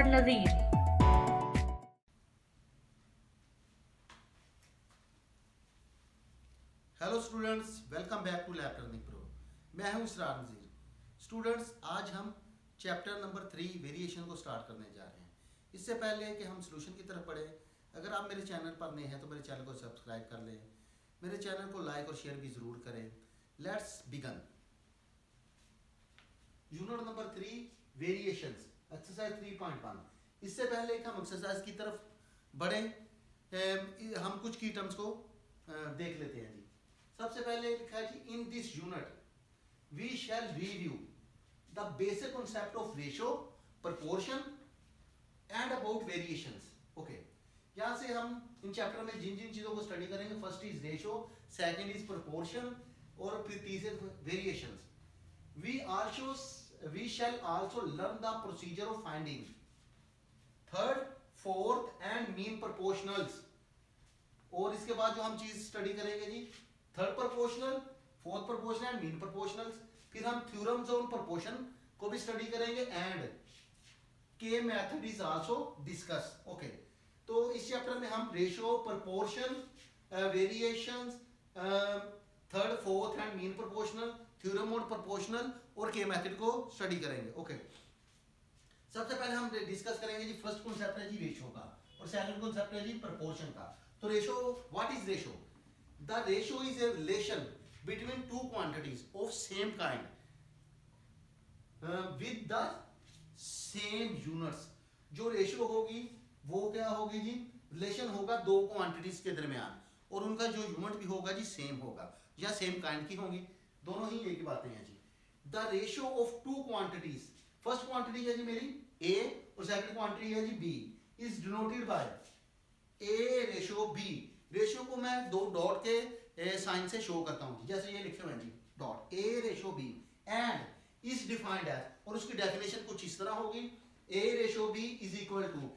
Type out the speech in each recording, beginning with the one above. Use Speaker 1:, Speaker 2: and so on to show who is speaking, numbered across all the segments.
Speaker 1: उसरार Nazir.
Speaker 2: Hello students, welcome back to lab learning pro. मैं हूं Israr Nazir. Students, आज हम चैप्टर नंबर 3 वेरिएशन को स्टार्ट करने जा रहे हैं। इससे पहले कि हम सॉल्यूशन की तरफ बढ़े, अगर आप मेरे चैनल पर नए हैं तो मेरे चैनल को सब्सक्राइब कर लें, मेरे चैनल को लाइक और शेयर भी ज़रूर करें। Let's begin. Unit number 3 variations, exercise 3.1। इससे पहले कि हम एक्सरसाइज की तरफ बढ़े, हम कुछ की टर्म्स को देख लेते हैं जी। सबसे पहले लिखा है जी, in this unit we shall review the basic concept of ratio, proportion and about variations. Okay, यहां से हम इन चैप्टर में जिन जिन चीजों को स्टडी करेंगे, first is ratio, second is proportion और फिर तीसरे variations. We shall also learn the procedure of finding third, fourth and mean proportionals. और इसके बाद जो हम चीज स्टडी करेंगे जी, third proportional, fourth proportional and mean proportionals. फिर हम थ्योरम्स ऑन प्रोपोर्शन को भी स्टडी करेंगे एंड के method is also discuss. Okay, तो इस चैप्टर में हम ratio, proportion, variations, third, fourth and mean proportional, theorem on proportional और के मेथड को स्टडी करेंगे। ओके, सबसे पहले हम डिस्कस करेंगे जी, फर्स्ट कॉन्सेप्ट है जी रेशियो का और सेकंड कॉन्सेप्ट है जी प्रोपोर्शन का। तो ratio, what is ratio? The ratio is a relation between two quantities of same kind with the same units. जो रेशियो होगी वो क्या होगी जी? रिलेशन होगा दो क्वांटिटीज के दरमियान और उनका जो यूनिट भी होगा जी सेम होगा या सेम काइंड की होंगी, दोनों ही एक ही बातें हैं जी। The ratio of two quantities, first quantity है जी मेरी ए और सेकंड क्वांटिटी है जी B, is denoted by A ratio B. Ratio को मैं दो डॉट के साइन से शो करता हूं, जैसे ये लिखे हुए हैं जी, dot A ratio B and is defined as, और उसकी डेफिनेशन कुछ इस तरह होगी, A ratio B is equal to,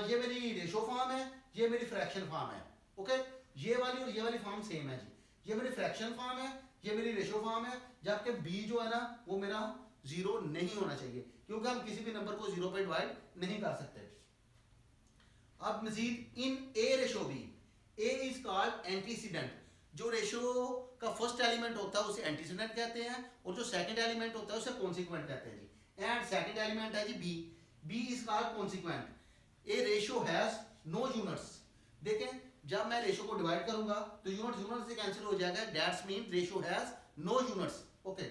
Speaker 2: ये मेरी रेशियो फॉर्म है, ये मेरी फ्रैक्शन फॉर्म है। ओके, ये वाली और ये वाली फॉर्म सेम है जी, ये मेरी फ्रैक्शन फॉर्म है, ये मेरी रेशियो फॉर्म है, जबकि बी जो है ना वो मेरा जीरो नहीं होना चाहिए, क्योंकि हम किसी भी नंबर को जीरो पे डिवाइड नहीं कर सकते। अब मजीद, in a ratio B, A is called antecedent. जो रेशो का फर्स्ट एलिमेंट होता है उसे एंटीसीडेंट कहते हैं और जो सेकंड एलिमेंट होता है उसे कॉन्सिक्वेंट कहते हैं जी। एंड सेकंड एलिमेंट है जी B, B is called consequent. A ratio has no units. देखें, जब मैं रेशो को डिवाइड करूंगा तो यूनिट से कैंसिल हो जाएगा, that's mean ratio has no units. Okay,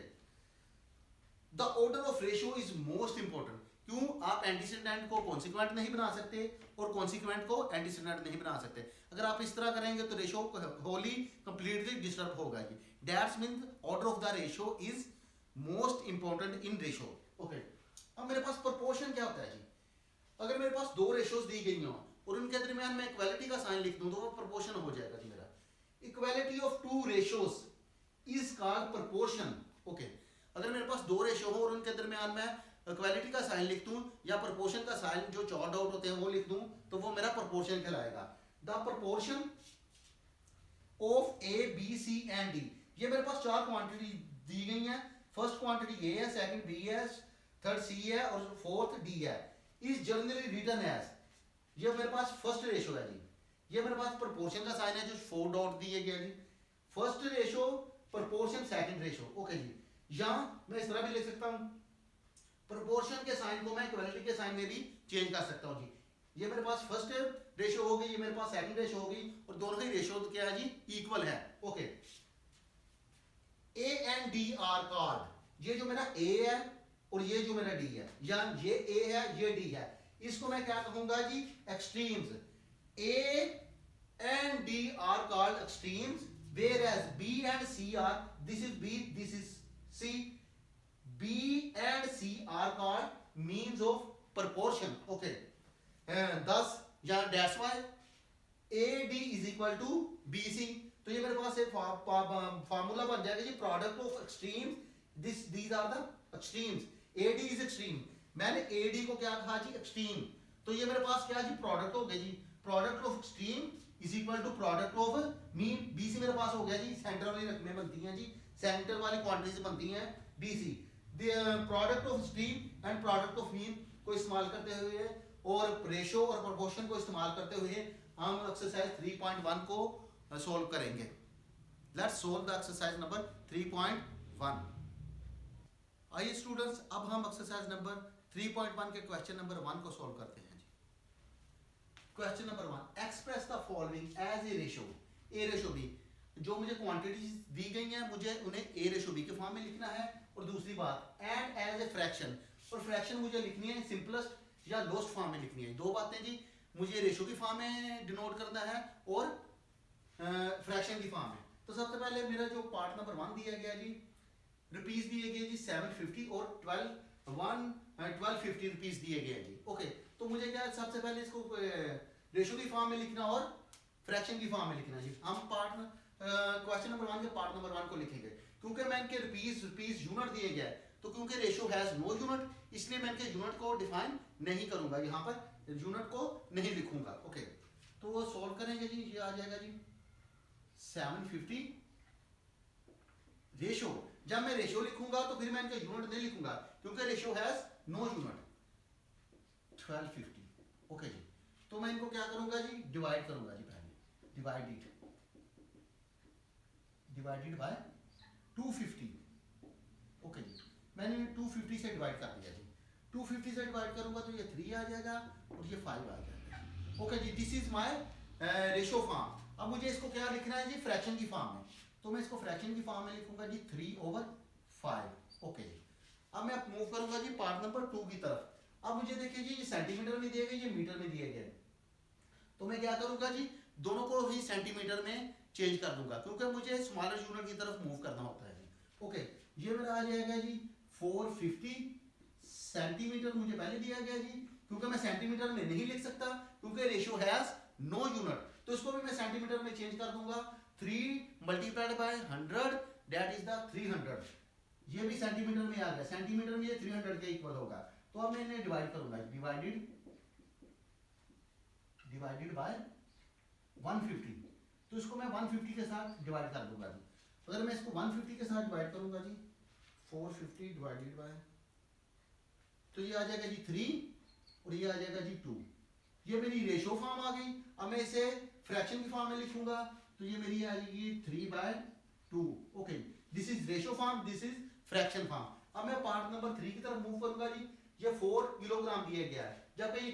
Speaker 2: the order of ratio is most important. क्यों? आप एंटीसीडेंट को कॉन्सिक्वेंट नहीं बना सकते और कॉन्सिक्वेंट को एंटीसीडेंट नहीं बना सकते। अगर आप इस तरह करेंगे तो रेशियो होली कंप्लीटली डिस्टर्ब होगा जी। That's mean order of the ratio is most important in ratio. Okay, अब मेरे पास प्रोपोर्शन क्या होता है जी? अगर मेरे पास दो रेशियोज दी गई हो और उनके दरमियान मैं इक्वालिटी का साइन लिख दूं तो वो प्रोपोर्शन हो जाएगा जी मेरा। Equality of two ratios is called proportion. Okay, अगर मेरे पास दो रेशियो हो और उनके दरमियान मैं इक्वालिटी का साइन लिख दूं या प्रोपोर्शन का साइन जो चॉर्ड आउट होते हैं वो लिख दूं तो वो मेरा प्रोपोर्शन कहलाएगा। The proportion of A B C and D, ये मेरे पास चार क्वांटिटी दी गई हैं। फर्स्ट क्वांटिटी ए है, सेकंड बी है, थर्ड सी है और फोर्थ डी है। इज जनरली रिटन एज, ये मेरे पास फर्स्ट रेशियो है जी, ये मेरे पास प्रोपोर्शन का साइन है जो फोर डॉट दिए गया जी। First ratio proportion second ratio. Okay जी, यहां मैं इस तरह भी लिख सकता हूं, प्रोपोर्शन के साइन को मैं इक्वालिटी के साइन में भी चेंज कर सकता हूं जी। ये मेरे पास फर्स्ट रेशियो होगी, ये मेरे पास सेकंड रेशियो होगी और दोनों ही रेशियो क्या है जी? इक्वल है। Okay, A and D are called, ये जो मेरा ए है और ये जो मेरा डी है, या ये ए है ये डी है, इसको मैं क्या कहूंगा जी? Extremes. A and D are called extremes, whereas B and C are, this is B, this is C, B and C are called means of proportion. Okay, thus या that's why AD is equal to BC। तो ये मेरे पास एक formula बन जाएगा जी, product of extremes, these are the extremes, AD is extreme। मैंने AD को क्या कहा जी? एक्सट्रीम। तो ये मेरे पास क्या जी? प्रोडक्ट हो गया जी, product of extreme is equal to product of mean. BC मेरे पास हो गया जी, सेंटर वाली रकमें बनती हैं जी, सेंटर वाली क्वांटिटीज बनती हैं BC. The product of extreme and product of mean को इस्तेमाल करते हुए और रेशो और प्रोपोर्शन को इस्तेमाल करते हुए हम एक्सरसाइज 3.1 को सोल्व करेंगे। Let's solve the exercise number 3.1। आइए स्टूडेंट्स, अब हम एक्सरसाइज नंबर 3.1 के क्वेश्चन नंबर 1 को सोल्व करते हैं जी। Question number 1, express the following as a ratio A ratio B. जो मुझे क्वांटिटीज दी गई हैं मुझे उन्हें ए रेशो बी के फॉर्म में लिखना है। और दूसरी बात, एंड एज ए फ्रैक्शन, और फ्रैक्शन मुझे लिखनी है सिंपलेस्ट या लोएस्ट फॉर्म में लिखनी है। दो बातें जी, मुझे रेशो की फॉर्म में डिनोट करना है और फ्रैक्शन की फॉर्म में। तो सबसे पहले मेरा जो पार्ट नंबर 1 दिया गया जी, रुपीज दिए गए जी 750 और 1250 रुपीज दिए गए जी। ओके, तो मुझे क्या सबसे पहले इसको रेशो की फॉर्म में लिखना और फ्रैक्शन की फॉर्म में लिखना जी। हम क्वेश्चन नंबर 1 के पार्ट नंबर 1 को लिखेंगे। क्योंकि मैं इनके रुपीज यूनिट दिए गया है, तो क्योंकि रेशो हैज नो यूनिट, इसलिए मैं इनके यूनिट को डिफाइन नहीं करूंगा, यहाँ पर यूनिट को नहीं लिखूंगा। ओके, तो वो सोल्व करेंगे जी। ये आ जाएगा जी 750 रेशो। जब मैं रेशो लिखूंगा तो फिर मैं इनका यूनिट नहीं लिखूंगा, क्योंकि ratio has no unit. 1250। Okay जी, तो मैं इनको क्या करूंगा जी, डिवाइड करूंगा जी। पहले डिवाइडेड बाय 250। ओके जी, मैंने 250 से डिवाइड कर दिया जी। 250 से डिवाइड करूंगा तो ये 3 आ जाएगा और ये 5 आ जाएगा। ओके जी, this is my ratio form. अब मुझे इसको क्या लिखना है जी, फ्रैक्शन की फॉर्म में। तो मैं इसको फ्रैक्शन की फॉर्म में लिखूंगा जी 3/5। ओके जी, अब मैं मूव करूंगा जी पार्ट नंबर 2 की तरफ। अब मुझे देखिए जी, ये सेंटीमीटर में दिए गए, ये मीटर में दिए गए। तो मैं क्या करूंगा जी, दोनों को ही सेंटीमीटर में चेंज कर दूंगा, क्योंकि मुझे स्मॉलर यूनिट की तरफ मूव करना होता है जी। ओके, ये मेरा आ जाएगा जी 450 सेंटीमीटर मुझे पहले दिया गया जी, क्योंकि मैं सेंटीमीटर में नहीं लिख सकता क्योंकि रेशियो हैज नो यूनिट। तो इसको भी मैं सेंटीमीटर में चेंज कर दूंगा। 3 multiplied by 100 that is the 300। ये भी सेंटीमीटर में आ गया, सेंटीमीटर में ये 300 के इक्वल होगा। तो अब मैं इन्हें डिवाइड करूंगा, डिवाइडेड बाय 150। तो इसको मैं 150 के साथ डिवाइड कर दूंगा जी। अगर मैं इसको 150 के साथ डिवाइड करूंगा जी, 450 डिवाइडेड बाय, तो ये आ जाएगा जी 3 और ये आ जाएगा जी 2। ये मेरी रेशो फॉर्म आ गई। अब मैं इसे फ्रैक्शन की फॉर्म में लिखूंगा, तो ये मेरी आ जाएगी 3/2। Okay, this is ratio form, this is fraction form. अब मैं पार्ट नंबर 3 की तरफ मूव करूंगा जी। ये 4 किलोग्राम दिया गया है, जबकि ये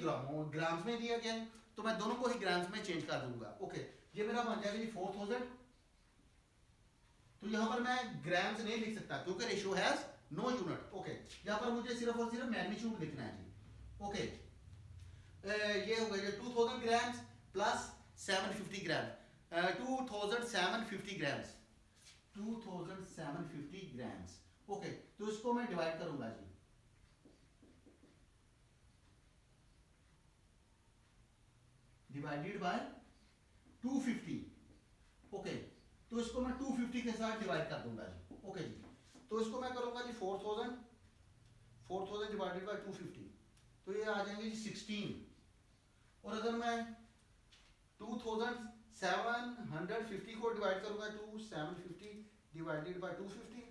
Speaker 2: ग्राम्स में दिया गया है, तो मैं दोनों को ही ग्राम्स में चेंज कर दूंगा। ओके, ये मेरा बन जाएगा जी 4000। तो यहाँ पर मैं ग्राम्स नहीं लिख सकता क्योंकि ratio has no unit. Okay, यहाँ पर मुझे सिर्फ और सिर्फ मैग्नीट्यूड लिखना है जी। ओके, ये हो गया 2000 grams plus 750 grams, 2750 grams, 2750 grams. Okay, तो इसको मैं डिवाइड करूंगा जी, डिवाइडेड बाय 250। ओके, तो इसको मैं 250 के साथ डिवाइड कर दूंगा जी। ओके जी, तो इसको मैं करूंगा जी 4000 डिवाइडेड बाय 250, तो ये आ जाएंगे जी 16। और अगर मैं 2750 को डिवाइड करूंगा 2750 डिवाइडेड बाय 250,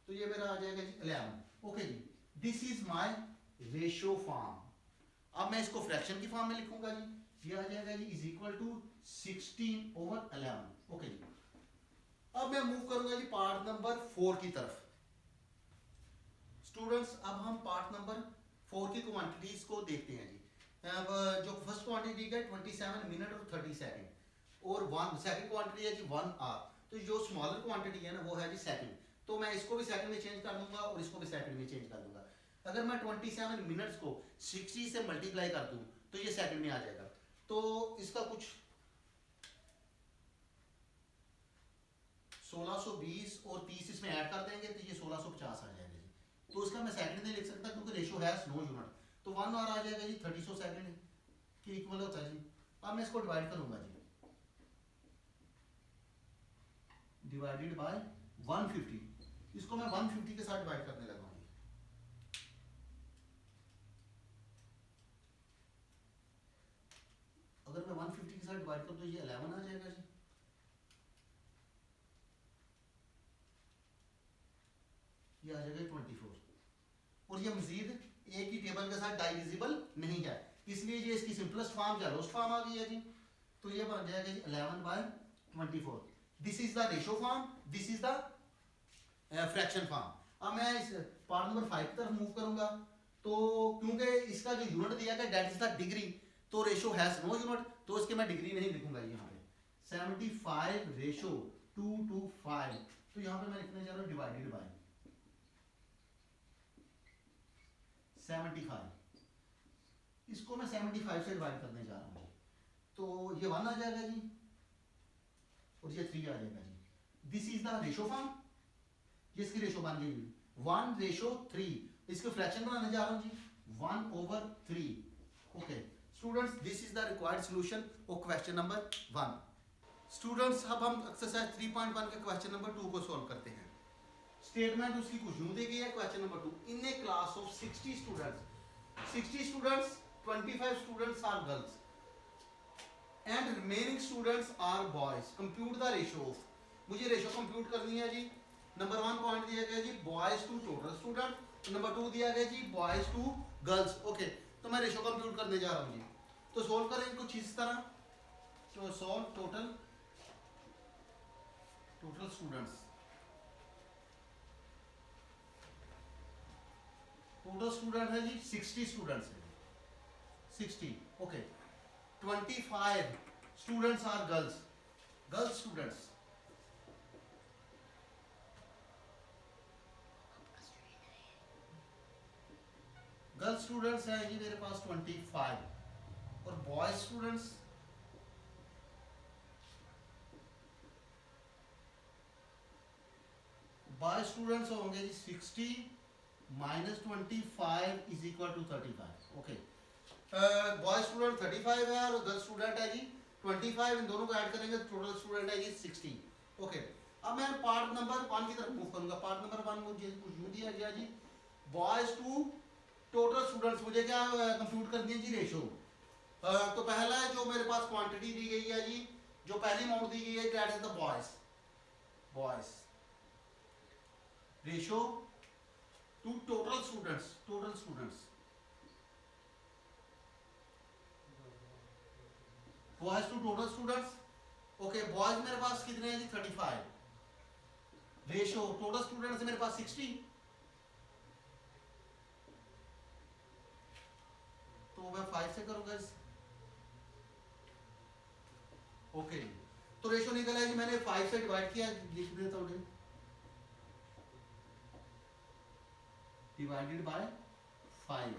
Speaker 2: तो ये मेरा आ जाएगा जी 11। ओके जी, this is my ratio form. अब मैं इसको फ्रैक्शन की फॉर्म में लिखूंगा जी। ये आ जाएगा जी इज इक्वल टू 16/11। ओके जी, अब मैं मूव करूंगा जी पार्ट नंबर 4 की तरफ। स्टूडेंट्स, अब हम पार्ट नंबर 4 की क्वांटिटीज को देखते हैं जी। अब जो फर्स्ट क्वांटिटी है 27 मिनट और 30 सेकंड, और सेकंड क्वांटिटी है जी 1 आवर। तो जो स्मॉलर क्वांटिटी है ना वो है जी सेकंड, तो मैं इसको भी सेकंड में चेंज कर दूंगा और इसको भी सेकंड में चेंज कर दूंगा। अगर मैं 27 मिनट्स को 60 से मल्टीप्लाई कर दूं तो ये सेकंड में आ जाएगा। तो इसका कुछ 1620 और 30 इसमें ऐड कर देंगे तो ये 1650 आ जाएगा जी। तो उसका मैं सेकंड नहीं लिख सकता क्योंकि रेशियो हैज नो यूनिट। तो 1 और आ जाएगा जी 30 सेकंड के इक्वल होता है जी। अब मैं इसको डिवाइड करूंगा जी, डिवाइडेड बाय 150। इसको मैं 150 के साथ डिवाइड करने लगा हूं। अगर मैं 150 के साथ डिवाइड करूं तो ये 11 आ जाएगा जी। ये आ जाएगा 24 और ये मजीद एक ही टेबल के साथ डाइविजिबल नहीं है, इसलिए ये इसकी सिंपलेस्ट फॉर्म या लोएस्ट फॉर्म आ गई है जी। तो ये बन जाएगा जी 11/24। This is the ratio form, this is the fraction form. अब मैं इस पार्ट नंबर 5 की तरफ मूव करूंगा। तो क्योंकि इसका जो यूनिट दिया गया दैट इज द डिग्री, तो रेशो हैज नो यूनिट, तो इसके मैं डिग्री नहीं लिखूंगा यहाँ पे। 75 रेशो 2 to 5, तो यहाँ पे मैं लिखने जा रहा हूँ डिवाइडेड बाय 75, इसको मैं 75 से डिवाइड करने जा रहा हूँ, तो ये 1 आ जाएगा जी और ये 3 आ जाएगा जी। This is the ratio form, ये इसकी रेशो बन गई 1:3। इसके फ्रैक्शन बनाने जा रहा हूँ जी 1/3। Okay students, this is the required solution of question number 1। Students, अब हम एक्सरसाइज 3.1 के क्वेश्चन नंबर 2 को सॉल्व करते हैं। स्टेटमेंट उसकी कुछ यूं दी गई है। Question number 2, in a class of 60 students 25 students are girls and remaining students are boys, compute the ratio of, मुझे रेशो कंप्यूट करनी है जी। नंबर 1 पॉइंट दिया गया जी boys to total student, number 2 दिया गया जी बॉयज टू गर्ल्स। ओके, तो मैं रेशो कंप्यूट करने जा रहा हूँ जी। तो सोल्व करेंगे कुछ इस तरह, तो solve total students, total student है जी 60 स्टूडेंट्स है, 60। Okay, 25 students are girls students, girls students है जी मेरे पास 25, और बॉयज स्टूडेंट्स होंगे जी 60 - 25 is equal to 35। Okay, boys student 35 है और गर्ल्स स्टूडेंट है जी 25, इन दोनों को ऐड करेंगे तो टोटल स्टूडेंट है जी 60। ओके, अब मैं पार्ट नंबर 1 की तरफ मूव करूंगा। पार्ट नंबर 1 मुझे कुछ यूं दिया गया जी बॉयज टू टोटल स्टूडेंट्स, मुझे क्या कंप्यूट करनी है जी रेशो। तो पहला है जो मेरे पास क्वांटिटी दी गई है जी, जो पहली अमाउंट दी गई है that is the boys ratio to total students boys to total students. Okay, boys मेरे पास कितने हैं जी 35, रेशो टोटल स्टूडेंट्स मेरे पास 60, तो मैं 5 से करूंगा इस। ओके, तो रेशो निकला है जी, मैंने 5 से डिवाइड किया, लिख देता हूँ डिवाइडेड बाय 5।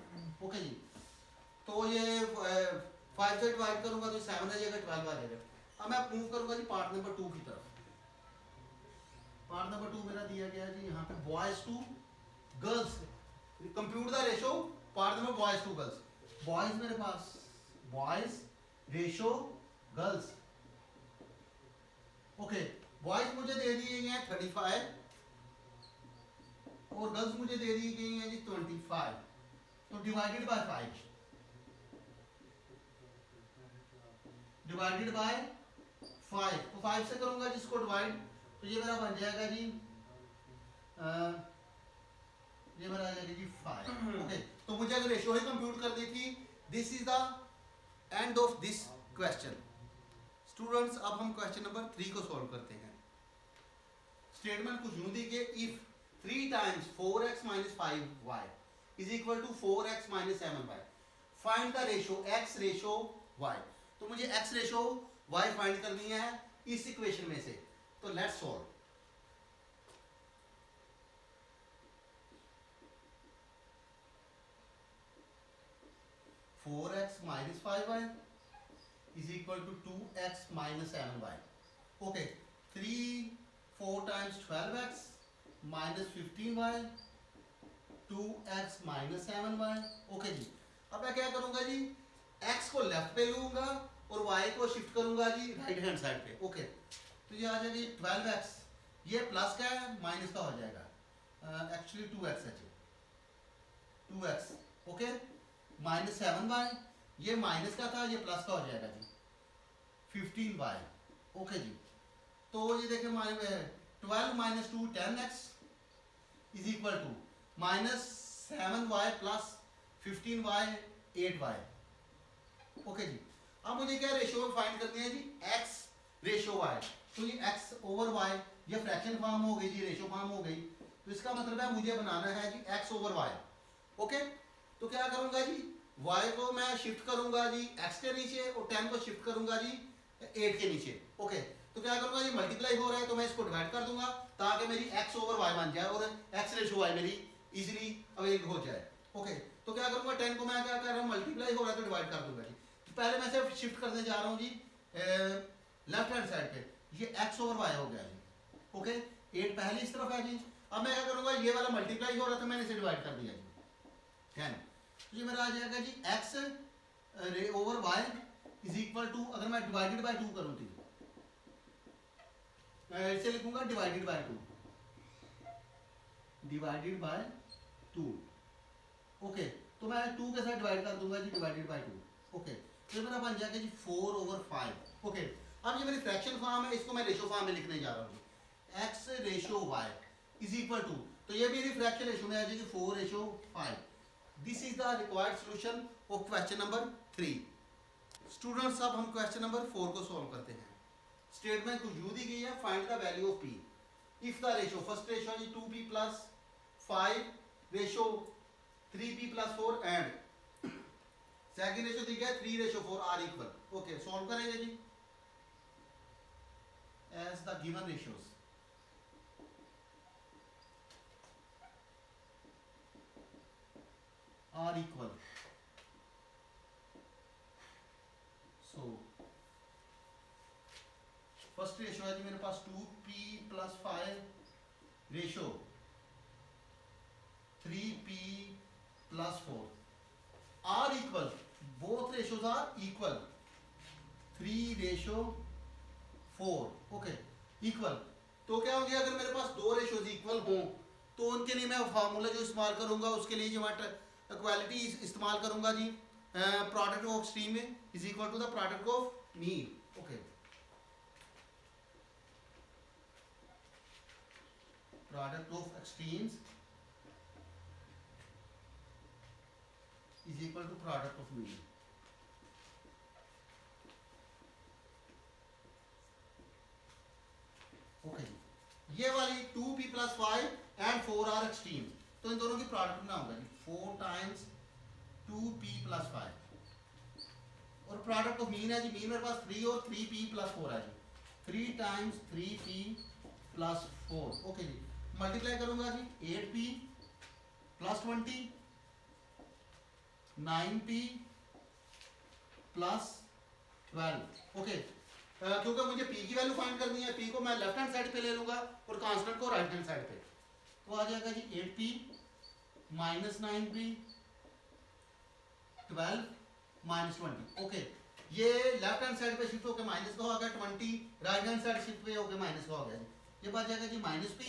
Speaker 2: ओके जी, तो ये 5 से डिवाइड करूंगा तो 7 आ जाएगा, 12 आ जाएगा। अब मैं मूव करूंगा जी पार्ट नंबर 2 की तरफ। पार्ट नंबर 2 मेरा दिया गया जी यहाँ पे boys to girls, compute the ratio part number boys to girls. Boys मेरे पास boys ratio girls. Okay, boys मुझे दे दिए गए हैं 35 और गर्ल्स मुझे दे दी गई हैं जी 25, तो डिवाइडेड बाय 5, डिवाइडेड बाय 5, तो 5 से करूंगा जिसको डिवाइड, तो ये मेरा बन जाएगा जी ये मेरा आ जाएगा जी 5। ओके, तो मुझे अगर रेशो ही कंप्यूट कर दी थी। This is the end of this question. Students, अब हम क्वेश्चन नंबर 3 को सॉल्व करते हैं। स्टेटमेंट कुछ यूं दी कि if 3 times 4x - 5y is equal to 4x - 7y, find the ratio x ratio y। तो मुझे x रेशो y फाइंड करनी है इस इक्वेशन में से, तो let's solve. Four x minus 5y is equal to 2x - 7y। Okay, 4 times 12x minus 15y 2x - 7y। Okay जी, अब मैं क्या करूंगा जी, x को लेफ्ट पे लूंगा और y को शिफ्ट करूंगा जी राइट हैंड साइड पे। ओके, तो ये आ जाएगा जी 12x, ये प्लस का है माइनस का हो जाएगा, एक्चुअली 2x है जी 2x। ओके, माइनस 7y, ये माइनस का था, ये प्लस का हो जाएगा जी 15y। ओके जी, तो ये देखिए 12 - 2 10x is equal to -7y plus 15y 8y। Okay जी, अब मुझे क्या रेशियो फाइंड करनी है जी, x रेशियो y। तो ये x ओवर y, ये फ्रैक्शन फॉर्म हो गई जी, रेशियो फॉर्म हो गई। तो इसका मतलब है मुझे बनाना है जी x ओवर y। ओके, तो क्या करूंगा जी, y को मैं शिफ्ट करूंगा जी x के नीचे और 10 को शिफ्ट करूंगा जी 8 के नीचे। ओके, तो क्या करूंगा जी, मल्टीप्लाई हो रहा है तो मैं इसको डिवाइड कर दूंगा ताकि मेरी x ओवर y बन जाए और x रेशियो y मेरी इजीली अवेलेबल हो जाए। ओके, तो क्या करूंगा, 10 को मैं क्या कर रहा हूँ, मल्टीप्लाई हो रहा है तो डिवाइड कर दूंगा जी। तो पहले मैं सिर्फ शिफ्ट करने जा रहा हूँ जी लेफ्ट हैंड साइड पे, ये x ओवर y हो गया जी। ओके, 8 पहले इस तरफ है जी। अब मैं क्या करूंगा, ये वाला मल्टीप्लाई हो रहा था मैंने इसे डिवाइड कर दिया जी 10। तो ये मेरा आ जाएगा जी x over y is equal to, अगर मैं डिवाइडेड बाय 2 करूँ तो इसे लिखूंगा divided by 2, divided by 2। Okay, तो मैं 2 के साथ डिवाइड कर दूंगा जी डिवाइडेड बाय 2। ओके, तो ये मेरा बन जाएगा जी 4 ओवर 5। ओके, अब ये मेरी फ्रैक्शन फॉर्म है, इसको मैं रेशियो फॉर्म में लिखने जा रहा हूँ, x ratio y is equal to, तो ये मेरी फ्रैक्शन रेशियो में आ जाएगी 4 ratio 5। This is the required solution of question number 3। Students, अब हम क्वेश्चन नंबर 4 को सॉल्व करते हैं। स्टेटमेंट कुछ यूं दी गई है, find the value of p if the ratio, first ratio है 2p plus 5 ratio 3p plus 4 and second ratio दी गया 3 ratio 4 are equal. Okay, solve करेंगे जी as the given ratios. Are equal, so first ratio है जी मेरे पास 2p plus 5 ratio 3p plus 4 are equal, both ratios are equal, 3 ratio 4। Okay, equal, तो क्या हो गया, अगर मेरे पास दो रेशियोज इक्वल हों तो उनके लिए मैं फार्मूला जो इस्तेमाल करूंगा उसके लिए जो मैं इक्वालिटी इस्तेमाल करूंगा जी, product of extreme is equal to the product of mean. Okay, product of extremes is equal to product of mean. Okay, ये वाली 2p plus 5 and 4 are extreme, तो इन दोनों की प्रोडक्ट ना होगा जी 4 टाइम्स 2p प्लस 5 और प्रोडक्ट ऑफ मीन है जी, mean मेरे पास 3 और 3p प्लस 4 है जी, 3 टाइम्स 3p प्लस 4। ओके जी, मल्टीप्लाई करूंगा जी 8p plus 20 9p plus 12। Okay, क्योंकि मुझे p की वैल्यू फाइंड करनी है, p को मैं लेफ्ट हैंड साइड पे ले लूंगा और कांस्टेंट को राइट हैंड साइड पे, तो आ जाएगा जी 8p minus 9p 12 minus 20। Okay, ये लेफ्ट हैंड साइड पे शिफ्ट होकर माइनस का हो गया 20, राइट हैंड साइड शिफ्ट पे होकर माइनस का हो गया जी। ये बात जाएगा जी minus p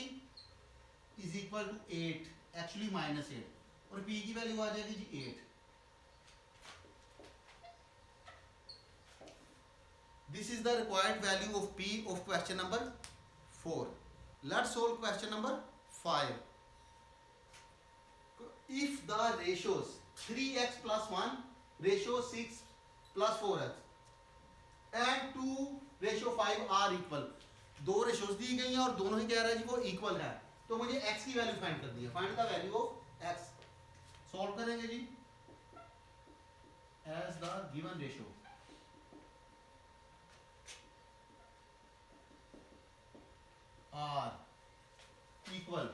Speaker 2: is equal to 8, actually minus 8, और p की वैल्यू आ जाएगी जी 8। This is the required value of p of question number 4. Let's solve question number 5. If the ratios 3x plus 1, ratio 6 plus 4x and 2 ratio 5 are equal, दो ratios दी गई हैं और दोनों ही कह रहा है जी वो इक्वल है, तो मुझे x की वैल्यू फाइंड करनी है। Find the value of x, solve करेंगे जी as the given ratio. Are equal,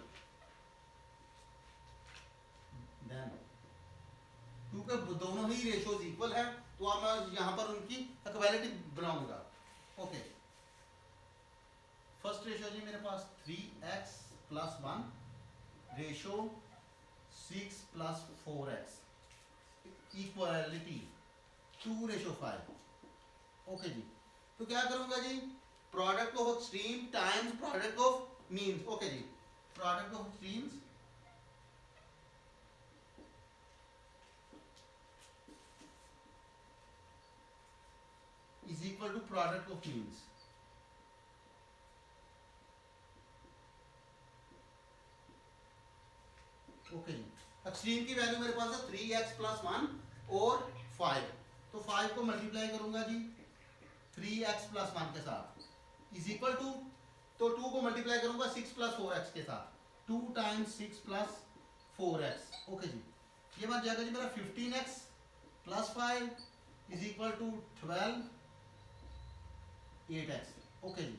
Speaker 2: then क्योंकि दोनों ही रेशियोज इक्वल है तो अब मैं यहां पर उनकी इक्वालिटी बनाऊंगा। ओके, फर्स्ट रेशियो जी मेरे पास 3x plus 1 ratio 6 plus 4x equality 2 ratio 5। Okay जी, तो क्या करूंगा जी, product of extreme times product of means. Okay जी, product of extremes is equal to product of means. Okay जी, एक्सट्रीम की वैल्यू मेरे पास है 3x प्लस 1 और 5, तो 5 को मल्टीप्लाई करूंगा जी 3x प्लस 1 के साथ इज इक्वल टू, तो 2 को मल्टीप्लाई करूंगा 6 प्लस 4x के साथ, 2 टाइम्स 6 प्लस 4x। ओके जी, ये बात जाएगा जी मेरा 15x plus 5 is equal to 12 8x। Okay जी,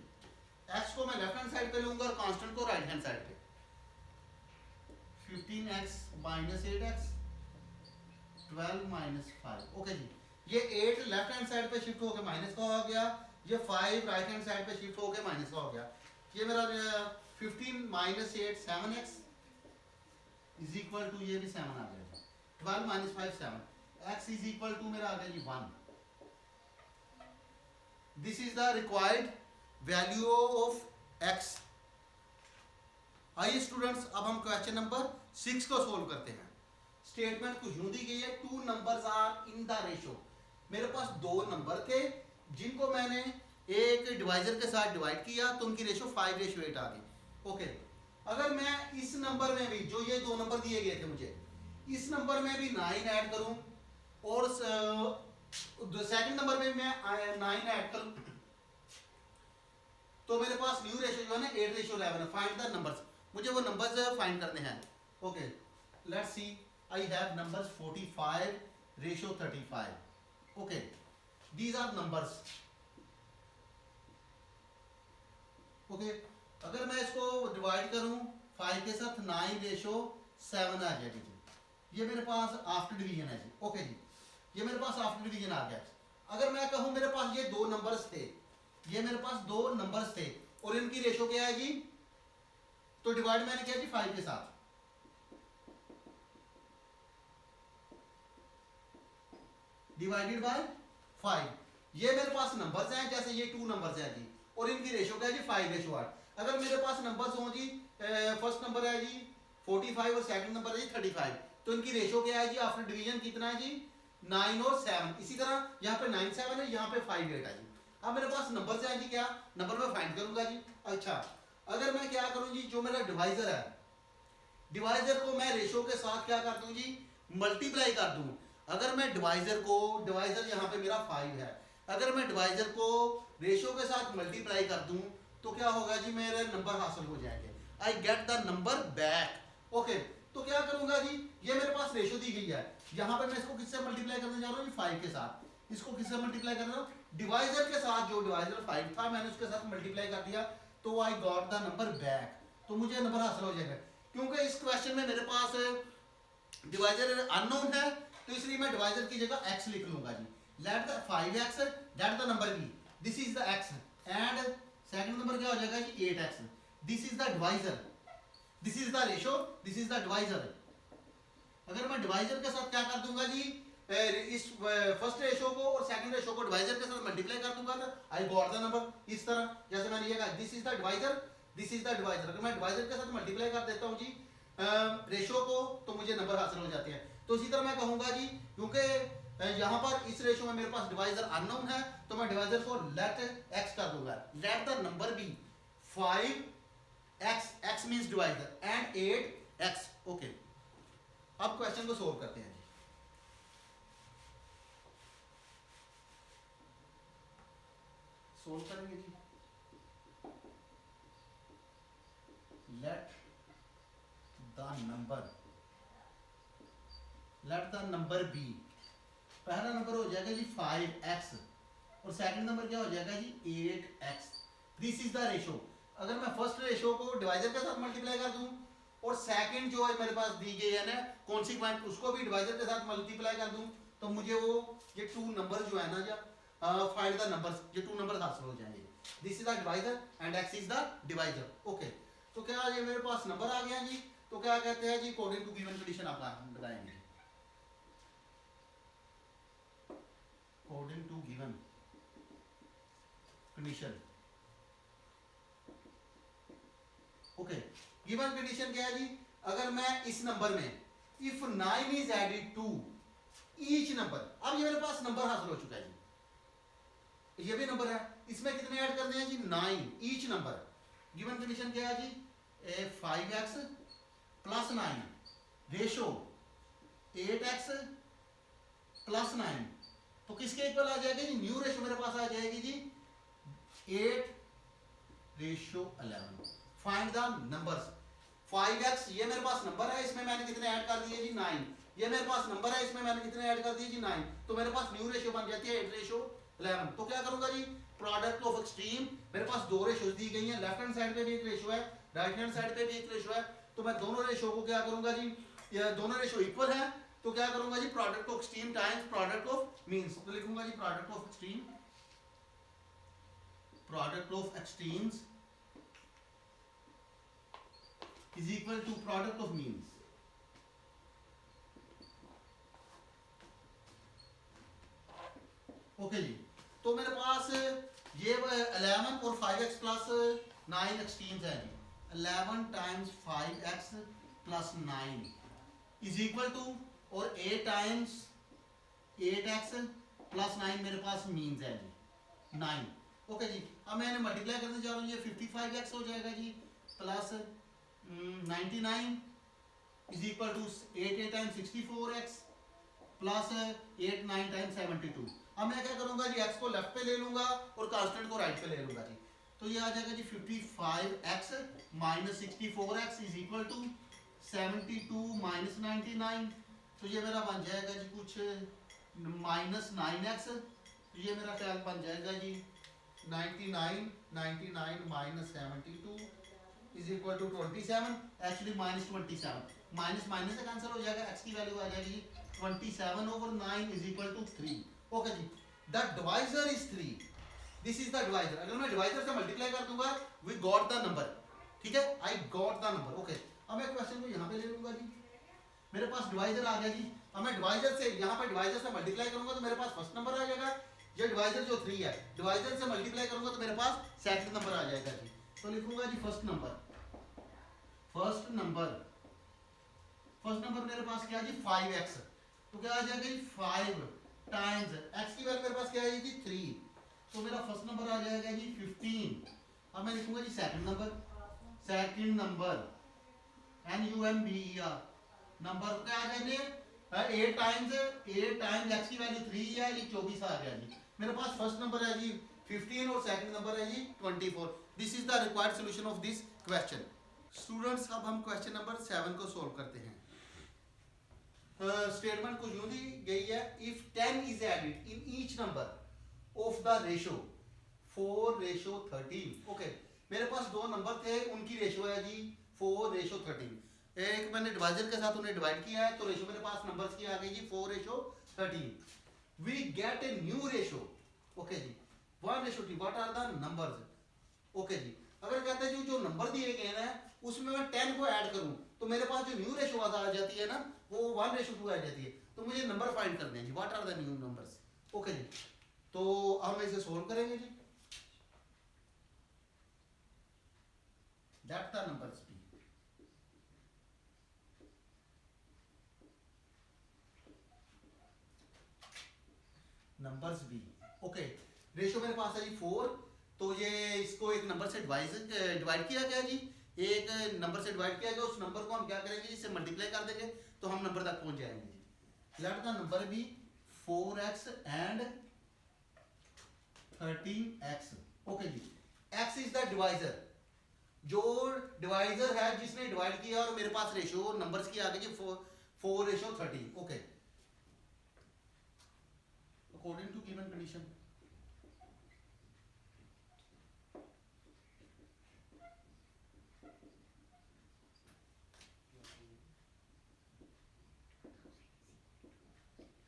Speaker 2: x को मैं लेफ्ट हैंड साइड पे लूंगा और कांस्टेंट को राइट हैंड साइड पे, 15x minus 8x 12 minus 5। Okay जी, ये 8 लेफ्ट हैंड साइड पे शिफ्ट होकर माइनस का हो गया, ये 5 राइट हैंड साइड पे शिफ्ट होकर माइनस का हो गया। ये मेरा 15 minus 8 7x is equal to, ये भी 7 आ गया, 12 minus 5 7, x is equal to मेरा आ गया जी 1। This is the required value of x। आइए स्टूडेंट्स, अब हम क्वेश्चन नंबर 6 को सोल्व करते हैं। स्टेटमेंट कुछ यूं दी गई है, 2 numbers are in the ratio. मेरे पास 2 नंबर थे जिनको मैंने एक डिवाइजर के साथ डिवाइड किया तो उनकी रेशो 5:8 आ गई। ओके, अगर मैं इस नंबर में भी, जो ये 2 नंबर दिए गए थे मुझे, इस नंबर में भी 9 ऐड करूं और सेकंड नंबर में मैं 9 ऐड करूं, तो मेरे पास न्यू रेशो जो है ना 8:11 है। फाइंड द नंबर्स, मुझे वो नंबर्स फाइंड करने हैं। Okay, let's see, I have numbers 45:35। Okay, these are numbers. Okay, अगर मैं इसको डिवाइड करूं 5 के साथ 9:7 आ जाएगी जी, ये मेरे पास आफ्टर डिवीजन है जी। ओके जी, ये मेरे पास आफ्टर डिवीजन आ गया। अगर मैं कहूं मेरे पास ये 2 नंबर्स थे, ये मेरे पास 2 नंबर्स थे और इनकी रेशो क्या है जी, तो डिवाइड मैंने किया जी 5 के साथ, डिवाइडेड बाय 5। ये मेरे पास नंबर्स हैं, जैसे ये 2 नंबर्स हैं जी और इनकी रेशो क्या है जी 5:8। अगर मेरे पास नंबर्स हो जी, फर्स्ट नंबर है जी 45 और सेकंड नंबर है जी 35, तो इनकी रेशो क्या है जी आफ्टर डिवीजन कितना है जी 9 और 7। इसी तरह यहाँ पे 9 7 है, यहाँ पे 5 8 है जी। अब मेरे पास नंबर है जी, क्या नंबर में फाइंड करूंगा जी। अच्छा, अगर मैं क्या करूं जी, जो मेरा डिवाइजर है, डिवाइजर को मैं रेशो के साथ क्या कर दूं जी, मल्टीप्लाई कर दूं। अगर मैं डिवाइजर को, डिवाइजर यहाँ पे मेरा 5 है, अगर मैं डिवाइजर को रेशो के साथ मल्टीप्लाई कर दूं तो क्या होगा जी, मेरे नंबर हासिल हो जाएंगे, I get the number back. Okay, तो क्या करूंगा जी, ये मेरे पास रेशो दी गई है, यहाँ पे मैं इसको किससे मल्टीप्लाई करने जा रहा हूँ जी 5 के साथ, इसको किससे मल्टीप्लाई कर रहा हूँ, डिवाइजर के साथ। जो डिवाइजर 5 था मैंने उसके साथ मल्टीप्लाई कर दिया, तो I got the number back, तो मुझे नंबर हासिल हो जाएगा। क्योंकि इस क्वेश्चन में मेरे पास डिवाइजर अननोन है, तो इसलिए मैं डिवाइजर की जगह x लिख लूंगा जी। Let the 5x that the number be, this is the x, and second number क्या हो जाएगा जी 8x, this is the divisor, this is the ratio, this is the divisor. अगर मैं डिवाइजर के साथ क्या कर दूंगा जी, इस फर्स्ट रेशो को और सेकंड रेशो को डिवाइजर के साथ मल्टीप्लाई कर दूंगा, तो आई गॉट द नंबर। इस तरह जैसे मैंने ये कहा, this is the divisor, this is the divisor, अगर मैं डिवाइजर के साथ मल्टीप्लाई कर देता हूं जी रेशो को, तो मुझे नंबर हासिल हो जाते हैं। तो इसी तरह मैं कहूंगा जी, क्योंकि यहाँ पर इस रेशो में मेरे पास डिवाइजर अननोन है, तो मैं डिवाइजर को लेट x कर दूंगा, let the number be 5x, x means divisor, and 8x। Okay, अब क्वेश्चन को सोल्व करते हैं जी। सोल्व करेंगे जी, लेट द नंबर बी, पहला नंबर हो जाएगा जी 5x और सेकंड नंबर क्या हो जाएगा जी 8x। This is the ratio. अगर मैं फर्स्ट रेशो को डिवाइजर के साथ मल्टीप्लाई कर दूं और सेकंड जो है मेरे पास दी गई है ना कॉन्सिक्वेंट, उसको भी डिवाइजर के साथ मल्टीप्लाई कर दूं, तो मुझे वो ये 2 नंबर जो है ना, या फाइंड द नंबर्स, ये 2 नंबर हासिल हो जाएंगे। This is the divisor and x is the divisor. Okay, तो क्या ये मेरे पास नंबर आ गया जी, तो क्या कहते हैं जी, अकॉर्डिंग टू गिवन कंडीशन आप बताएंगे, according to given condition. Okay, given condition क्या है जी, अगर मैं इस नंबर में if 9 is added to each number, अब ये मेरे पास नंबर हासिल हो चुका है जी, ये भी नंबर है, इसमें कितने ऐड करने हैं जी 9 ईच नंबर। गिवन कंडीशन क्या है जी 5x plus 9 ratio 8x plus 9, तो किसके इक्वल आ जाएगा जी? न्यू रेशो मेरे पास आ जाएगी जी 8:11। Find the numbers. 5x ये मेरे पास नंबर है, इसमें मैंने कितने ऐड कर दिए जी 9। ये मेरे पास नंबर है, इसमें मैंने कितने ऐड कर दिए जी 9। तो मेरे पास न्यू रेशो बन जाती है 8:11। तो क्या करूंगा जी? प्रोडक्ट ऑफ एक्सट्रीम, मेरे पास दो रेशोज दी गई हैं, लेफ्ट हैंड साइड पे भी एक रेशो है, राइट हैंड साइड पे भी एक रेशो है। तो मैं दोनों रेशो को क्या करूंगा जी? ये दोनों रेशो इक्वल है, तो क्या करूंगा जी? Product of extreme times product of means. तो लिखूंगा जी product of extreme, product of extremes is equal to product of means. Okay जी, तो मेरे पास ये 11 और 5x प्लस 9 एक्सट्रीम्स है जी। 11 times 5x plus 9 is equal to, और 8 टाइम्स 8x प्लस 9 मेरे पास मीन्स है जी 9। ओके जी, अब मैंने मल्टीप्लाई करने जा रहा हूँ, ये 55x हो जाएगा जी plus 99 is equal to 8 times 64x plus 8 9 times 72। अब मैं क्या करूंगा जी? x को लेफ्ट पे ले लूंगा और कांस्टेंट को राइट पे ले लूंगा जी। तो ये आ जाएगा जी 55x minus 64x is equal to 72 minus 99। तो ये मेरा बन जाएगा जी कुछ माइनस 9x। तो ये मेरा ख्याल बन जाएगा जी 99 minus 72 is equal to 27। Actually minus 27, minus minus से कैंसिल हो जाएगा, x की वैल्यू आ जाएगी 27 over 9 is equal to 3। Okay जी, the divisor is 3, this is the divisor. अगर मैं डिवाइजर से मल्टीप्लाई कर दूंगा, वी गॉट द नंबर। ठीक है, I got the number. Okay, अब मैं क्वेश्चन को यहाँ पे ले लूंगा जी, मेरे पास डिवाइजर आ गया जी। अब मैं डिवाइजर से यहाँ पे डिवाइजर से मल्टीप्लाई करूंगा तो मेरे पास फर्स्ट नंबर आ जाएगा। ये डिवाइजर जो 3 है, डिवाइजर से मल्टीप्लाई करूंगा तो मेरे पास सेकंड नंबर आ जाएगा जी। तो लिखूंगा जी first number, first number, first number मेरे पास क्या है जी 5x। तो क्या आ जाएगा जी 5 टाइम्स x की वैल्यू मेरे पास क्या है जी 3, तो मेरा फर्स्ट नंबर आ जाएगा जी 15। अब मैं लिखूंगा जी second number, second number NUMBER number क्या आ जाएंगे 8 टाइम्स x की वैल्यू 3 है जी 24 आ गया जी। मेरे पास फर्स्ट नंबर है जी 15 और सेकंड नंबर है जी 24। This is the required solution of this question. Students, अब हम क्वेश्चन नंबर 7 को सोल्व करते हैं। स्टेटमेंट कुछ यूं दी गई है, if 10 is added in each number of the ratio 4:13। Okay, मेरे पास दो नंबर थे, उनकी रेशो है जी 4:13। एक मैंने डिवाइजर के साथ उन्हें डिवाइड किया है, तो रेशो मेरे पास नंबर्स की आ गई जी 4:13। We get a new ratio. Okay जी, 1:2। What are the numbers? Okay जी, अगर कहते हैं जो नंबर दिए गए हैं उसमें मैं 10 को ऐड करूं तो मेरे पास जो न्यू रेशो आ जाती है ना, वो 1:2 आ जाती है। तो मुझे नंबर फाइंड करने हैं जी, what are the new numbers. Okay जी, तो हम इसे सोल्व करेंगे जी। That the numbers be. Numbers be. Okay, ratio मेरे पास है जी 4, तो ये इसको एक नंबर से डिवाइड किया गया जी, एक नंबर से डिवाइड किया गया, उस नंबर को हम क्या करेंगे, इससे मल्टीप्लाई कर देंगे तो हम नंबर तक पहुंच जाएंगे जी। Let the number be 4x and 13x। Okay जी, x इज द डिवाइजर, जो डिवाइजर है जिसने डिवाइड किया, और मेरे पास रेशियो नंबर्स की आ गई जी 4:13। Okay, according to given condition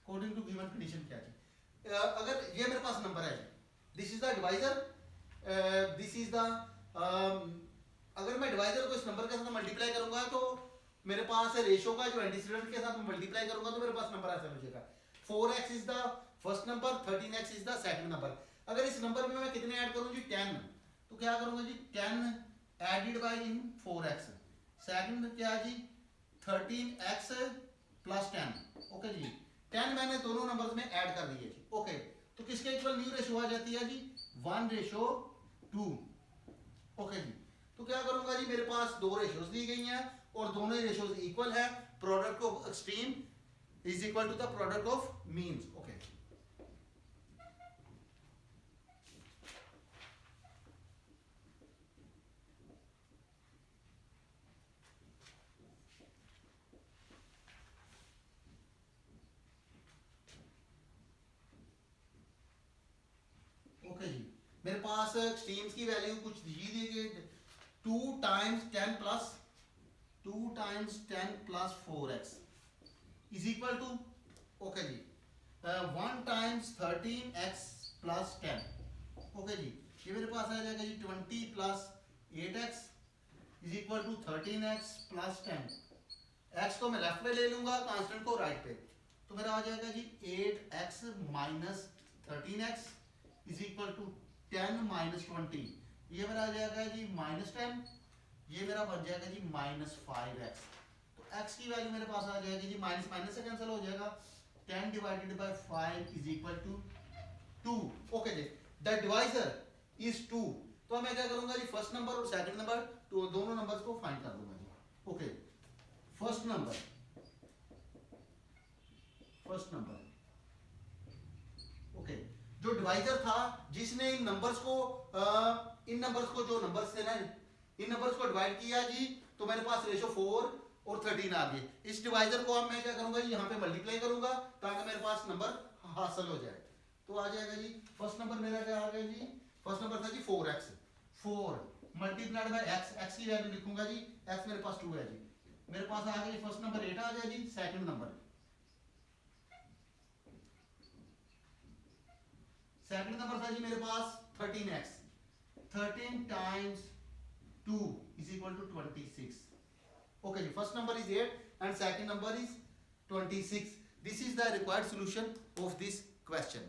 Speaker 2: according to given condition क्या है, अगर ये मेरे पास नंबर है, this is the divisor, this is the, अगर मैं डिवाइजर को इस नंबर के साथ मल्टीप्लाई करूंगा तो मेरे पास रेशियो का जो एंटीसीडेंट के साथ मल्टीप्लाई करूंगा तो मेरे पास नंबर ऐसा बचेगा। 4x is the first number, 13x is the second number. अगर इस नंबर में मैं कितने ऐड करूं जी 10, तो क्या करूंगा जी 10 added by in 4x, second क्या जी 13x प्लस 10। ओके जी, 10 मैंने दोनों नंबर्स में ऐड कर दिए जी। ओके, तो किसके इक्वल न्यू रेशो आ जाती है जी 1:2। ओके जी, तो क्या करूंगा जी, मेरे पास दो रेशोज दी गई हैं और दोनों रेशोज इक्वल है, product of extreme is equal to the product of means. Okay. Okay जी, मेरे पास एक्सट्रीम्स की वैल्यू कुछ दी गई, 2 times 10 plus 4x is equal to, okay जी, 1 टाइम्स 13x प्लस 10. ओके जी, ये मेरे पास आ जाएगा जी 20 plus 8x is equal to 13x plus 10. x को मैं लेफ्ट में ले लूंगा, कांस्टेंट को राइट पे, तो मेरा आ जाएगा जी 8x minus 13x is equal to 10 minus 20. ये मेरा आ जाएगा जी -10, ये मेरा बन जाएगा जी -5x. तो x की वैल्यू मेरे पास आ जाएगी जी, माइनस माइनस से कैंसिल हो जाएगा, 10 divided by 5 is equal to 2. Okay जी, द डिवाइजर इज 2. तो मैं क्या करूंगा जी, फर्स्ट नंबर और सेकंड नंबर तो दोनों नंबर्स को फाइंड कर दूंगा जी. ओके, फर्स्ट नंबर ओके, जो डिवाइजर था जिसने इन नंबर्स को जो नंबर्स थे ना, इन नंबर्स को डिवाइड किया जी, तो मेरे पास रेशो 4 और 13 आ गए. इस डिवाइजर को अब मैं क्या करूंगा जी, यहाँ पे मल्टीप्लाई करूंगा ताकि मेरे पास नंबर हासिल हो जाए. तो आ जाएगा जी, फर्स्ट नंबर मेरा क्या आ गया जी, फर्स्ट नंबर था जी 4x, 4 मल्टीप्लाइड बाय x की वैल्यू लिखूंगा जी, x मेरे पास 2 है जी. मेरे पास आ गया फर्स्ट नंबर 8 आ गया जी. सेकंड नंबर था जी मेरे पास 13x, 13 times 2 is equal to 26. Okay, first number is 8 and second number is 26. This is the required solution of this question.